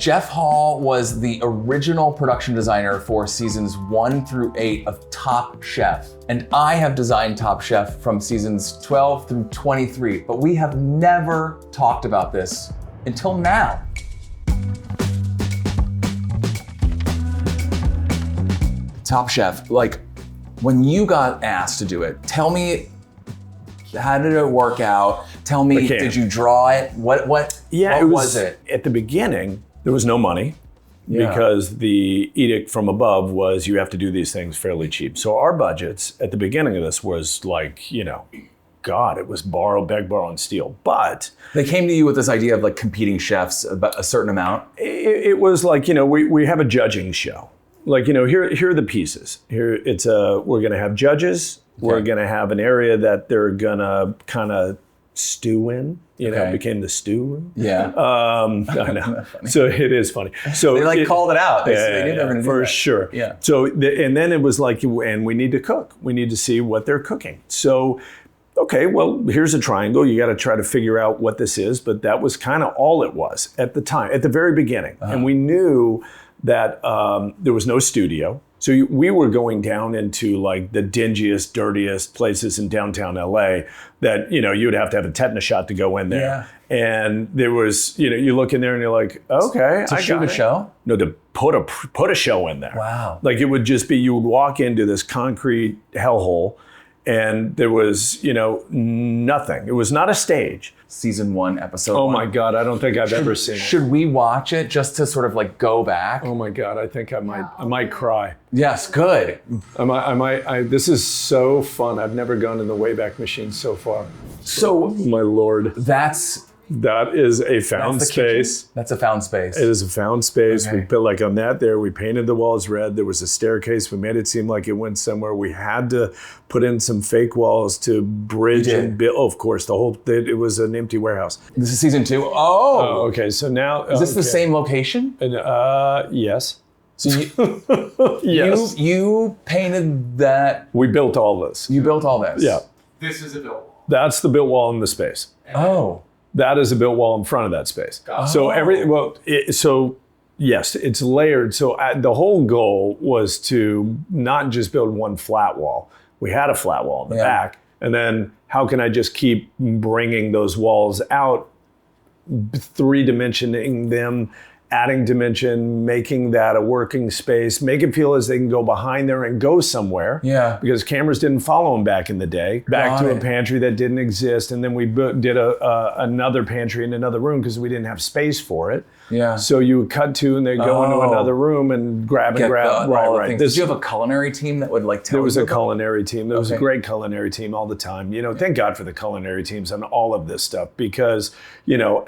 Jeff Hall was the original production designer for seasons 1 through 8 of Top Chef. And I have designed Top Chef from seasons 12 through 23, but we have never talked about this until now. Top Chef, like when you got asked to do it, tell me, how did it work out? Tell me, Okay. Did you draw it? What was it? At the beginning, there was no money because the edict from above was you have to do these things fairly cheap. So our budgets at the beginning of this was like, God, it was beg, borrow, and steal. But They came to you with this idea of like competing chefs about a certain amount. it was like, we have a judging show. Like, here are the pieces. Here we're gonna have judges. Okay. We're gonna have an area that they're gonna kind of stew in. It became the stew room. Yeah. I know. So it is funny. So they called it out. They knew they were gonna do for that. sure. Yeah. So and then it was like, and we need to cook. We need to see what they're cooking. So, okay, well, here's a triangle. You got to try to figure out what this is. But that was kind of all it was at the time, at the very beginning. And we knew that there was no studio. So we were going down into like the dingiest, dirtiest places in downtown LA that, you'd have to have a tetanus shot to go in there. Yeah. And there was, you look in there and you're like, okay, to shoot a show? No, to put a show in there. Wow. Like it would just be, you would walk into this concrete hellhole and there was, nothing. It was not a stage. Season 1, episode 1. Oh my God, I don't think I've ever seen it. Should we watch it just to sort of like go back? Oh my God, I think I might cry. Yes, good. This is so fun. I've never gone in the Wayback Machine so far. So, my Lord. That is a found space. That's a found space. It is a found space. Okay. We put like on that there, we painted the walls red. There was a staircase. We made it seem like it went somewhere. We had to put in some fake walls to bridge and build. Oh, of course, it was an empty warehouse. This is season 2. Oh, okay. So now. Is this the same location? Yes. So Yes. you painted that. We built all this. You built all this? Yeah. This is a built wall. That's the built wall in the space. Oh. That is a built wall in front of that space. So yes, it's layered. So the whole goal was to not just build one flat wall. We had a flat wall in the back. And then how can I just keep bringing those walls out, 3-dimensioning them, adding dimension, making that a working space, make it feel as they can go behind there and go somewhere. Yeah. Because cameras didn't follow them back in the day. Back to a pantry that didn't exist. And then we did another pantry in another room because we didn't have space for it. Yeah. So you would cut to and they'd go into another room and grab. Right. Did you have a culinary team that would like tell you? There was a culinary team. There was a great culinary team all the time. Thank God for the culinary teams on all of this stuff because,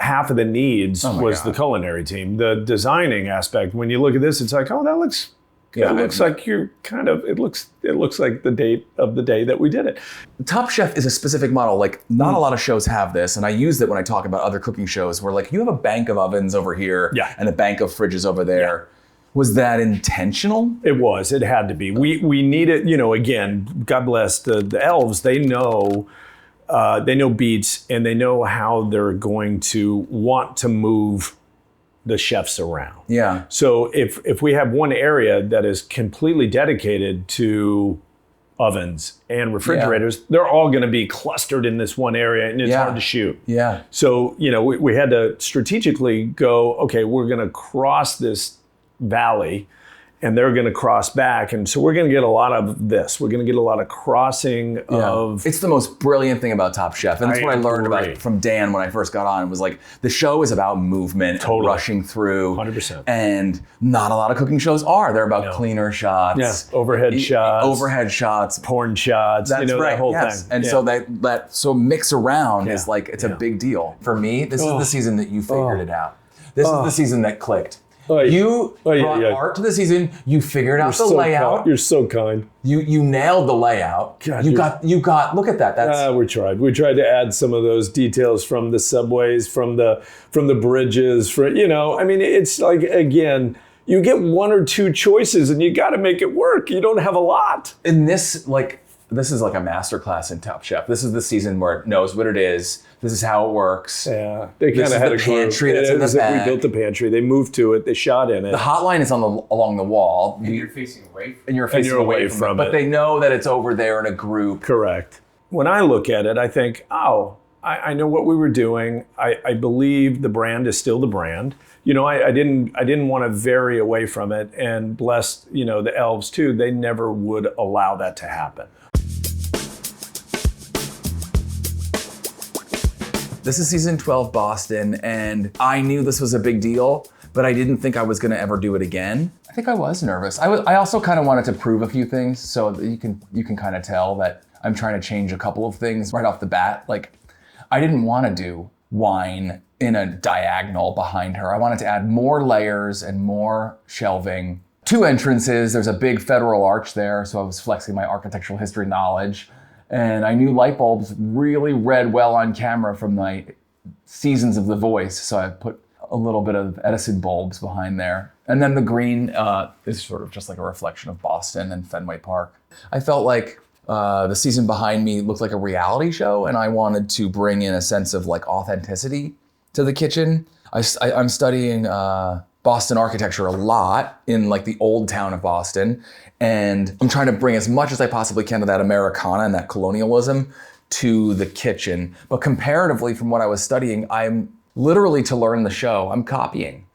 half of the needs was the culinary team. The designing aspect, when you look at this, it's like, oh, that looks it looks like you're kind of, it looks like the date of the day that we did it. Top Chef is a specific model. Like not a lot of shows have this. And I use it when I talk about other cooking shows where like you have a bank of ovens over here and a bank of fridges over there. Yeah. Was that intentional? It was, it had to be. We needed, again, God bless the elves, they know beats and they know how they're going to want to move the chefs around. Yeah. So if we have one area that is completely dedicated to ovens and refrigerators, they're all going to be clustered in this one area and it's hard to shoot. Yeah. So, we had to strategically go, okay, we're going to cross this valley and they're going to cross back. And so we're going to get a lot of this. We're going to get a lot of crossing of... It's the most brilliant thing about Top Chef. And that's what I learned about from Dan when I first got on. It was like, the show is about movement, and rushing through. 100%. And not a lot of cooking shows are. They're about cleaner shots. Yeah. Overhead shots. Porn shots. That's right. That whole thing. And so that mix around is like, it's a big deal. For me, this is the season that you figured it out. This is the season that clicked. You brought art to the season. You figured out the layout. You're so kind. You nailed the layout. God, you got. Look at that. That's we tried. We tried to add some of those details from the subways, from the bridges. It's like, again, you get one or two choices and you got to make it work. You don't have a lot. in this like This is like a masterclass in Top Chef. This is the season where it knows what it is. This is how it works. Yeah, they kind This of is had the a pantry group. that's in the back. We built the pantry. They moved to it. They shot in it. The hotline is along the wall. And you're facing away from And you're facing away from it. But they know that it's over there in a group. Correct. When I look at it, I think, oh, I know what we were doing. I believe the brand is still the brand. You know, I didn't want to vary away from it. And bless, you know, the elves too. They never would allow that to happen. This is season 12 Boston, and I knew this was a big deal, but I didn't think I was gonna ever do it again. I think I was nervous. I also kind of wanted to prove a few things, so that you can kind of tell that I'm trying to change a couple of things right off the bat. Like, I didn't want to do wine in a diagonal behind her. I wanted to add more layers and more shelving. 2 entrances, there's a big federal arch there, so I was flexing my architectural history knowledge. And I knew light bulbs really read well on camera from my seasons of The Voice, so I put a little bit of Edison bulbs behind there. And then the green is sort of just like a reflection of Boston and Fenway Park. I felt like the season behind me looked like a reality show, and I wanted to bring in a sense of like authenticity to the kitchen. I'm studying Boston architecture a lot in like the old town of Boston. And I'm trying to bring as much as I possibly can of that Americana and that colonialism to the kitchen. But comparatively from what I was studying, I'm literally, to learn the show, I'm copying.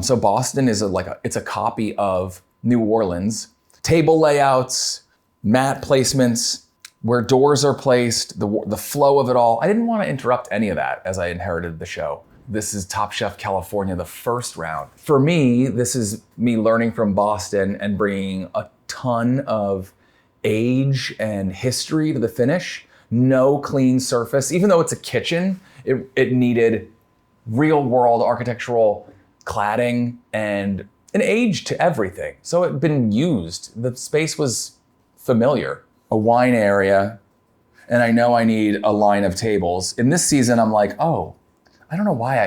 So Boston is it's a copy of New Orleans. Table layouts, mat placements, where doors are placed, the flow of it all. I didn't want to interrupt any of that as I inherited the show. This is Top Chef California, the first round. For me, this is me learning from Boston and bringing a ton of age and history to the finish. No clean surface. Even though it's a kitchen, it needed real world architectural cladding and an age to everything. So it had been used. The space was familiar. A wine area, and I know I need a line of tables. In this season, I'm like, oh, I don't know why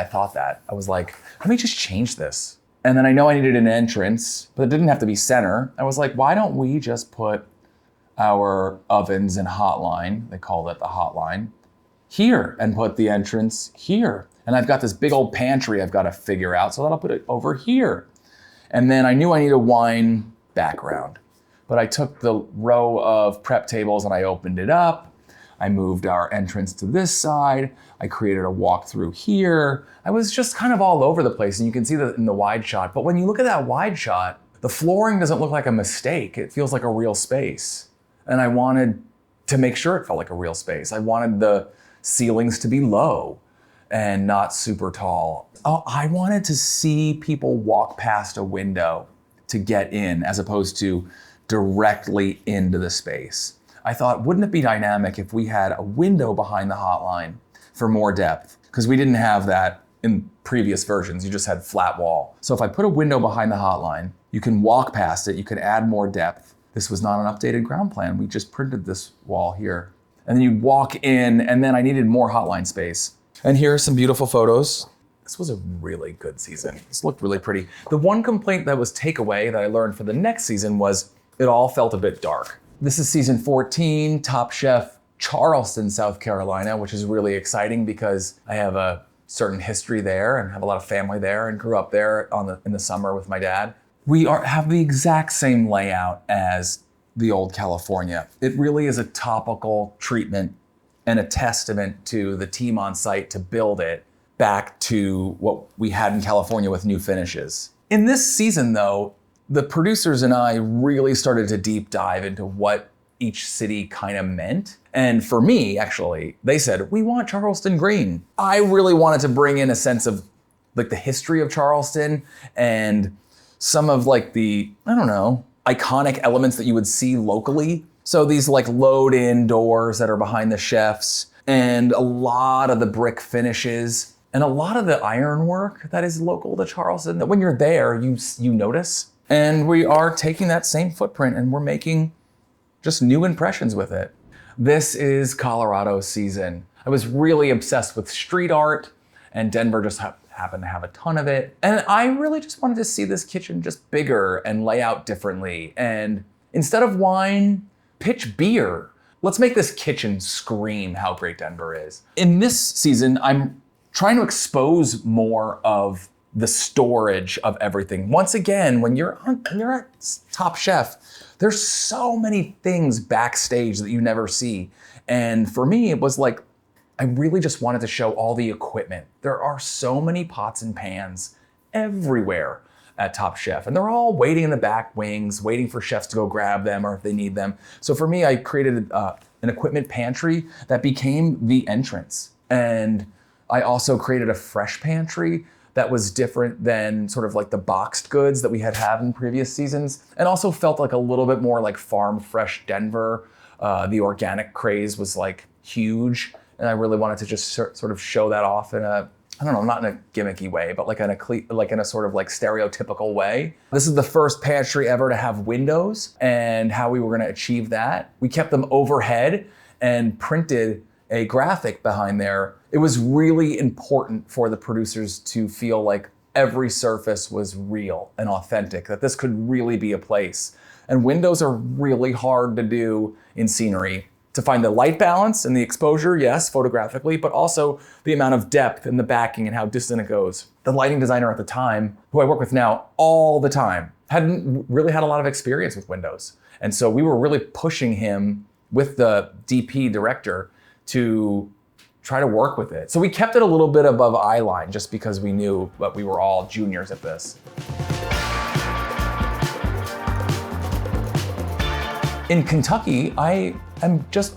I thought that. I was like, let me just change this. And then I know I needed an entrance, but it didn't have to be center. I was like, why don't we just put our ovens and hotline, they called it the hotline, here, and put the entrance here. And I've got this big old pantry I've got to figure out, so that I'll put it over here. And then I knew I needed a wine background, but I took the row of prep tables and I opened it up. I moved our entrance to this side. I created a walk-through here. I was just kind of all over the place, and you can see that in the wide shot. But when you look at that wide shot, the flooring doesn't look like a mistake. It feels like a real space. And I wanted to make sure it felt like a real space. I wanted the ceilings to be low and not super tall. Oh, I wanted to see people walk past a window to get in, as opposed to directly into the space. I thought, wouldn't it be dynamic if we had a window behind the hotline for more depth? Because we didn't have that in previous versions. You just had flat wall. So if I put a window behind the hotline, you can walk past it, you can add more depth. This was not an updated ground plan. We just printed this wall here. And then you walk in, and then I needed more hotline space. And here are some beautiful photos. This was a really good season. This looked really pretty. The one complaint that was takeaway that I learned for the next season was it all felt a bit dark. This is season 14, Top Chef Charleston, South Carolina, which is really exciting because I have a certain history there and have a lot of family there and grew up there in the summer with my dad. We have the exact same layout as the old California. It really is a topical treatment and a testament to the team on site to build it back to what we had in California with new finishes. In this season though, the producers and I really started to deep dive into what each city kind of meant. And for me, actually, they said, we want Charleston green. I really wanted to bring in a sense of like the history of Charleston and some of like the, I don't know, iconic elements that you would see locally. So these like load in doors that are behind the chefs and a lot of the brick finishes and a lot of the ironwork that is local to Charleston that when you're there, you notice. And we are taking that same footprint and we're making just new impressions with it. This is Colorado season. I was really obsessed with street art and Denver just happened to have a ton of it. And I really just wanted to see this kitchen just bigger and lay out differently. And instead of wine, pitch beer. Let's make this kitchen scream how great Denver is. In this season, I'm trying to expose more of the storage of everything. Once again, when you're at Top Chef, there's so many things backstage that you never see. And for me, it was like, I really just wanted to show all the equipment. There are so many pots and pans everywhere at Top Chef, and they're all waiting in the back wings, waiting for chefs to go grab them or if they need them. So for me, I created an equipment pantry that became the entrance. And I also created a fresh pantry that was different than sort of like the boxed goods that we had in previous seasons, and also felt like a little bit more like farm fresh Denver. The organic craze was like huge, and I really wanted to just sort of show that off in a, I don't know, not in a gimmicky way, but like in a sort of like stereotypical way. This is the first pantry ever to have windows, and how we were gonna achieve that. We kept them overhead and printed a graphic behind there. It was really important for the producers to feel like every surface was real and authentic, that this could really be a place. And windows are really hard to do in scenery. To find the light balance and the exposure, yes, photographically, but also the amount of depth and the backing and how distant it goes. The lighting designer at the time, who I work with now all the time, hadn't really had a lot of experience with windows. And so we were really pushing him with the DP director to try to work with it. So we kept it a little bit above eye line just because we knew that we were all juniors at this. In Kentucky, I am just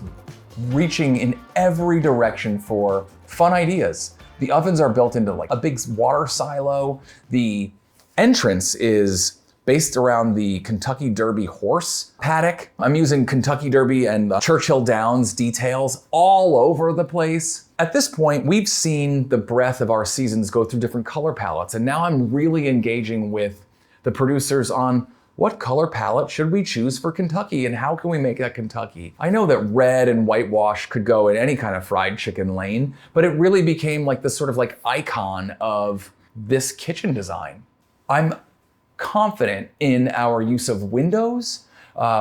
reaching in every direction for fun ideas. The ovens are built into like a big water silo. The entrance is based around the Kentucky Derby horse paddock. I'm using Kentucky Derby and Churchill Downs details all over the place. At this point, we've seen the breadth of our seasons go through different color palettes, and now I'm really engaging with the producers on what color palette should we choose for Kentucky and how can we make that Kentucky? I know that red and whitewash could go in any kind of fried chicken lane, but it really became like this sort of like icon of this kitchen design. I'm confident in our use of windows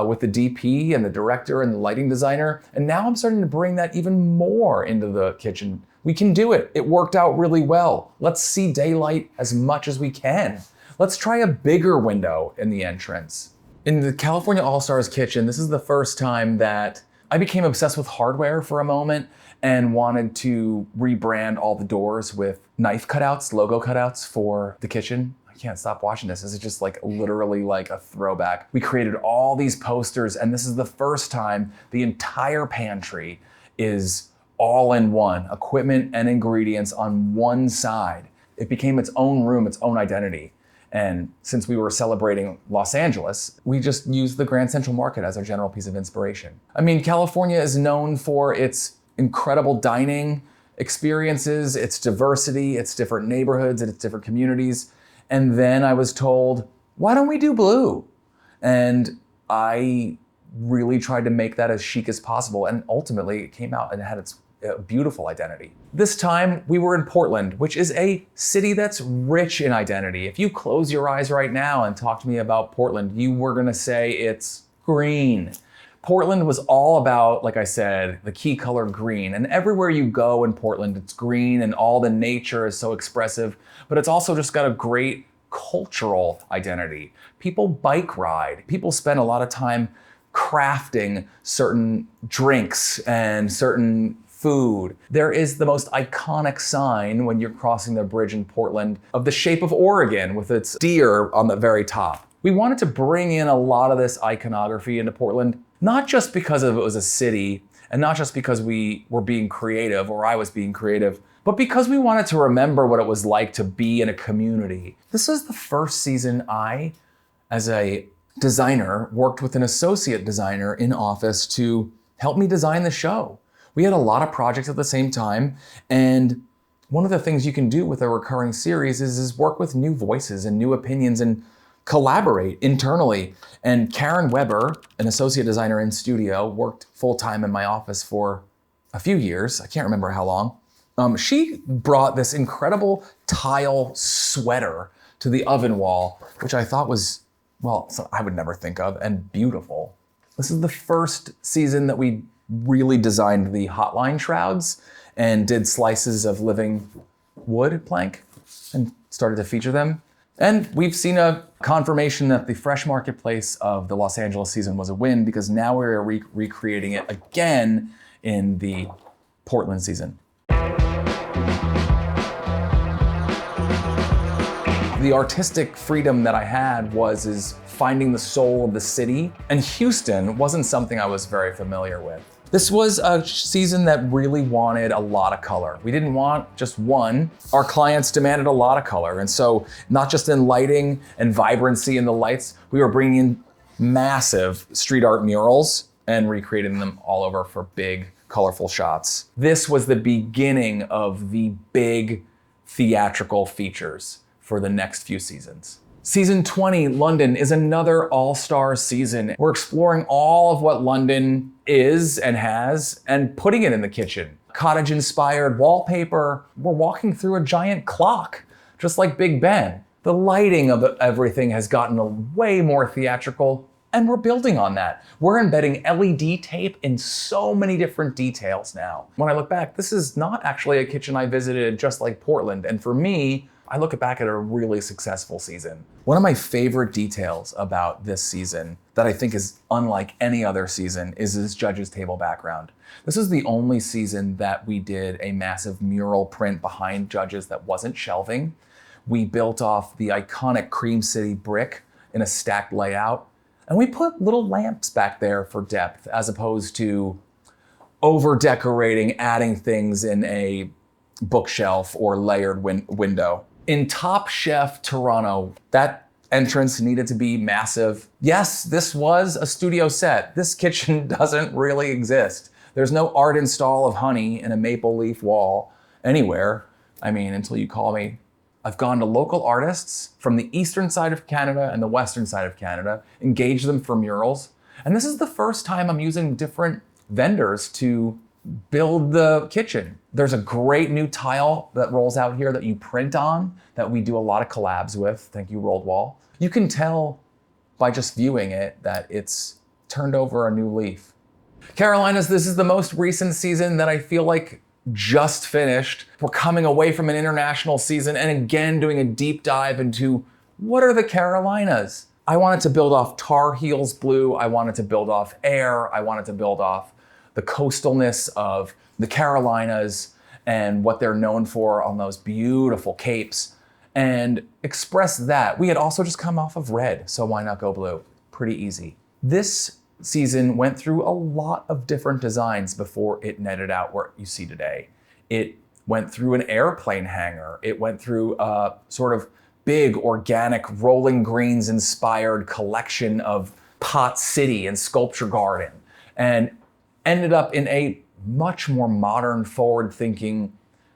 with the DP and the director and the lighting designer. And now I'm starting to bring that even more into the kitchen. We can do it. It worked out really well. Let's see daylight as much as we can. Let's try a bigger window in the entrance. In the California All-Stars kitchen, this is the first time that I became obsessed with hardware for a moment and wanted to rebrand all the doors with knife cutouts, logo cutouts for the kitchen. I can't stop watching this. This is just like literally like a throwback. We created all these posters, and this is the first time the entire pantry is all in one, equipment and ingredients on one side. It became its own room, its own identity. And since we were celebrating Los Angeles, we just used the Grand Central Market as our general piece of inspiration. I mean, California is known for its incredible dining experiences, its diversity, its different neighborhoods, and its different communities. And then I was told, why don't we do blue? And I really tried to make that as chic as possible. And ultimately it came out and it had its beautiful identity. This time we were in Portland, which is a city that's rich in identity. If you close your eyes right now and talk to me about Portland, you were gonna say it's green. Portland was all about, like I said, the key color green. And everywhere you go in Portland, it's green and all the nature is so expressive, but it's also just got a great cultural identity. People bike ride. People spend a lot of time crafting certain drinks and certain food. There is the most iconic sign when you're crossing the bridge in Portland of the shape of Oregon with its deer on the very top. We wanted to bring in a lot of this iconography into Portland, not just because it was a city and not just because we were being creative or I was being creative, but because we wanted to remember what it was like to be in a community. This is the first season I, as a designer, worked with an associate designer in office to help me design the show. We had a lot of projects at the same time, and one of the things you can do with a recurring series is work with new voices and new opinions and collaborate internally. And Karen Weber, an associate designer in studio, worked full-time in my office for a few years. I can't remember how long. She brought this incredible tile sweater to the oven wall, which I thought was, well, I would never think of, and beautiful. This is the first season that we really designed the hotline shrouds and did slices of living wood plank and started to feature them. And we've seen a confirmation that the fresh marketplace of the Los Angeles season was a win, because now we're recreating it again in the Portland season. The artistic freedom that I had is finding the soul of the city, and Houston wasn't something I was very familiar with. This was a season that really wanted a lot of color. We didn't want just one. Our clients demanded a lot of color. And so not just in lighting and vibrancy in the lights, we were bringing in massive street art murals and recreating them all over for big, colorful shots. This was the beginning of the big theatrical features for the next few seasons. Season 20, London, is another all-star season. We're exploring all of what London is and has and putting it in the kitchen. Cottage-inspired wallpaper. We're walking through a giant clock, just like Big Ben. The lighting of everything has gotten way more theatrical, and we're building on that. We're embedding LED tape in so many different details now. When I look back, this is not actually a kitchen I visited just like Portland, and for me, I look back at a really successful season. One of my favorite details about this season that I think is unlike any other season is this judge's table background. This is the only season that we did a massive mural print behind judges that wasn't shelving. We built off the iconic Cream City brick in a stacked layout, and we put little lamps back there for depth as opposed to over-decorating, adding things in a bookshelf or layered window. In Top Chef Toronto, that entrance needed to be massive. Yes, this was a studio set. This kitchen doesn't really exist. There's no art install of honey in a maple leaf wall anywhere. I mean, until you call me. I've gone to local artists from the eastern side of Canada and the western side of Canada, engaged them for murals. And this is the first time I'm using different vendors to build the kitchen. There's a great new tile that rolls out here that you print on that we do a lot of collabs with. Thank you, Rolled Wall. You can tell by just viewing it that it's turned over a new leaf. Carolinas, this is the most recent season that I feel like just finished. We're coming away from an international season and again doing a deep dive into what are the Carolinas? I wanted to build off Tar Heels blue. I wanted to build off air. I wanted to build off the coastalness of the Carolinas and what they're known for on those beautiful capes, and express that. We had also just come off of red, so why not go blue? Pretty easy. This season went through a lot of different designs before it netted out what you see today. It went through an airplane hangar. It went through a sort of big organic Rolling Greens inspired collection of Pot City and Sculpture Garden, and ended up in a much more modern, forward-thinking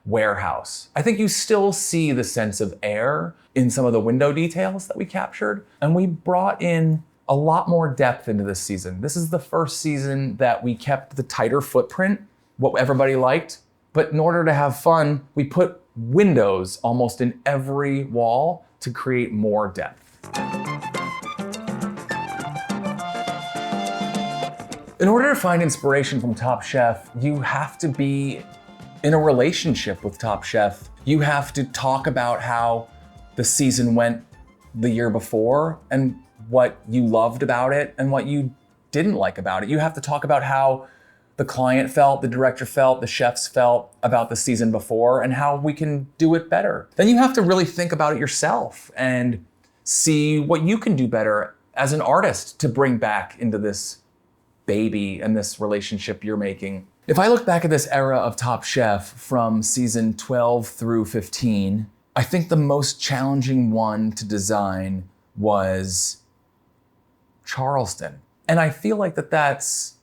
warehouse. I think you still see the sense of air in some of the window details that we captured, and we brought in a lot more depth into this season. This is the first season that we kept the tighter footprint, what everybody liked, but in order to have fun, we put windows almost in every wall to create more depth. In order to find inspiration from Top Chef, you have to be in a relationship with Top Chef. You have to talk about how the season went the year before and what you loved about it and what you didn't like about it. You have to talk about how the client felt, the director felt, the chefs felt about the season before and how we can do it better. Then you have to really think about it yourself and see what you can do better as an artist to bring back into this baby and this relationship you're making. If I look back at this era of Top Chef from season 12 through 15, I think the most challenging one to design was Charleston. And I feel like that's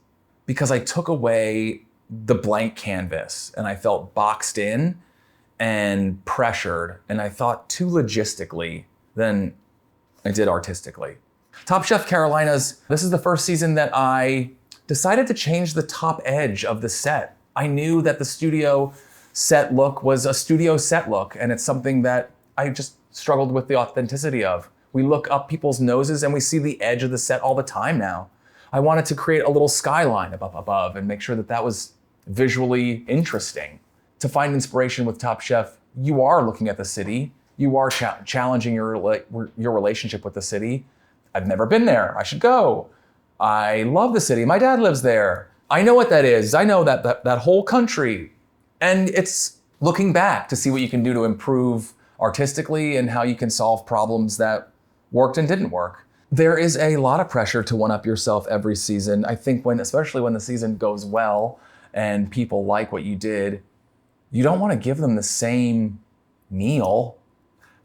because I took away the blank canvas and I felt boxed in and pressured, and I thought too logistically than I did artistically. Top Chef Carolinas, this is the first season that I decided to change the top edge of the set. I knew that the studio set look was a studio set look, and it's something that I just struggled with the authenticity of. We look up people's noses and we see the edge of the set all the time now. I wanted to create a little skyline above and make sure that that was visually interesting. To find inspiration with Top Chef, you are looking at the city. You are challenging your relationship with the city. I've never been there. I should go. I love the city. My dad lives there. I know what that is. I know that whole country. And it's looking back to see what you can do to improve artistically and how you can solve problems that worked and didn't work. There is a lot of pressure to one-up yourself every season. I think especially when the season goes well and people like what you did, you don't want to give them the same meal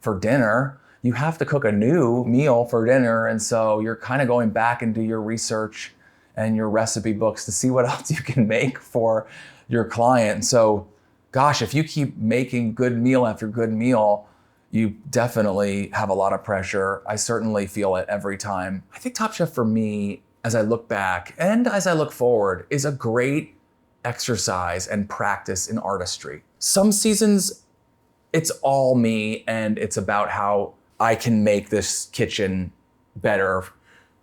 for dinner. You have to cook a new meal for dinner. And so you're kind of going back into your research and your recipe books to see what else you can make for your client. So gosh, if you keep making good meal after good meal, you definitely have a lot of pressure. I certainly feel it every time. I think Top Chef for me, as I look back and as I look forward, is a great exercise and practice in artistry. Some seasons, it's all me and it's about how I can make this kitchen better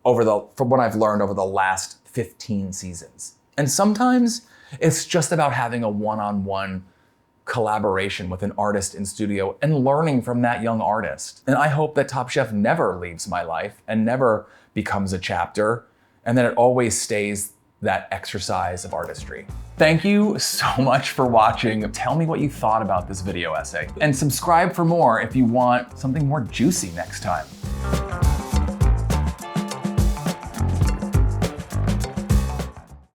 from what I've learned over the last 15 seasons. And sometimes it's just about having a one-on-one collaboration with an artist in studio and learning from that young artist. And I hope that Top Chef never leaves my life and never becomes a chapter, and that it always stays that exercise of artistry. Thank you so much for watching. Tell me what you thought about this video essay, and subscribe for more if you want something more juicy next time.